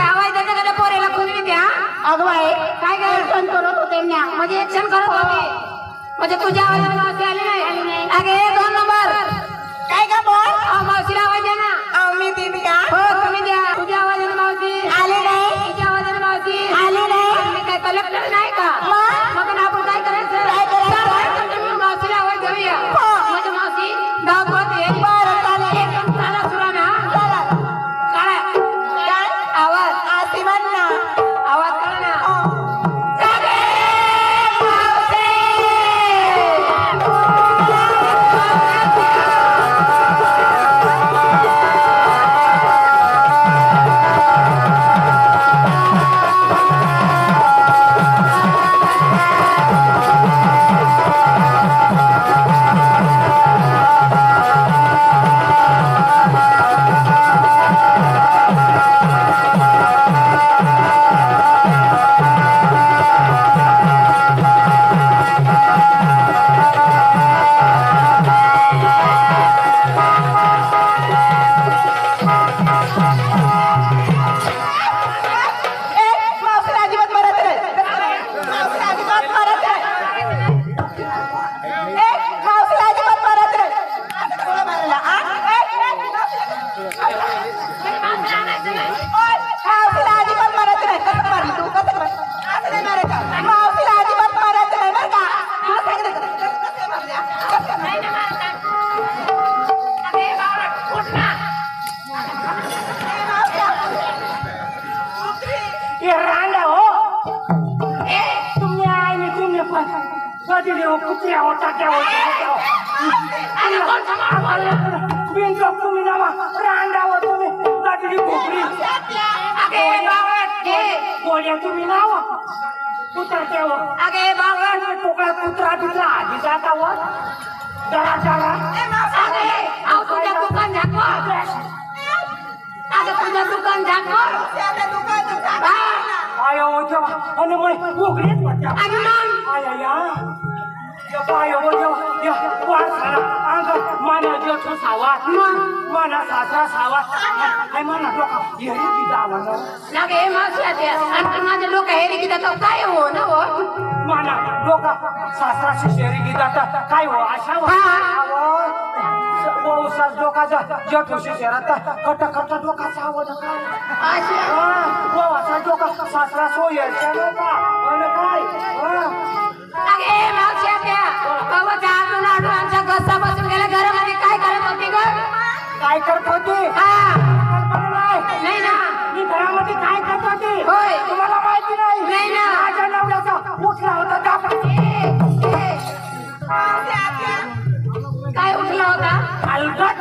आवाज आहे काय काय क्षण करत होते ना म्हणजे ऍक्शन करत होती म्हणजे तुझ्या आवाजाने मावशी आली नाही अगे 2 नंबर काय का बोल मावशीला आवाज द्या ना मी देते का हो तुम्ही द्या तुझ्या आवाजाने मावशी आले नाही तुझ्या आवाजाने मावशी आले नाही मी काय कलेक्टर नाही का मग आपण काय करायचं काय करायचं? चल, मावशीला आवाज देऊया हो. म्हणजे मावशी गावात येईल बरं चालेल एकदम चाला सुरा ना चला काळा काय आवाज आरती म्हण ना आवाज काढा ना कुत्र्या होता त्या तुम्ही नावा रांडावर तुम्ही गाठी भोपरी गोड्या तुम्ही नावा कुत्रा त्यावर अगे बावळ तो काय कुत्रा तुझा आधी जातावर जरा जरा तुझ्या दुकान झाकव तुझ्या दुकान झाकव आयो जेव्हा आणि मग उघडीच होत्या आया या माना जेठू सावा माना सासरा सावा माना डोका हेरी किती आवाज लागे मावशी माझे लोक हेरी की जातो काय हो ना हो माना डोका सासराशी शेरी गीता काय हो अशा सास डोकाचा जेठूशी शेरात कट कट डोकाचा आवाज काय असा डोका सासरा सो यायचा नका काय अगे मावशी आमच्या घसा बसून गेल्या घरामध्ये काय करत होती ग काय करत होती नाही ना मी घरामध्ये काय करत होती होय तुम्हाला माहिती नाही ना माझ्या नवऱ्याचा उठला होता काय उठला होता अलगट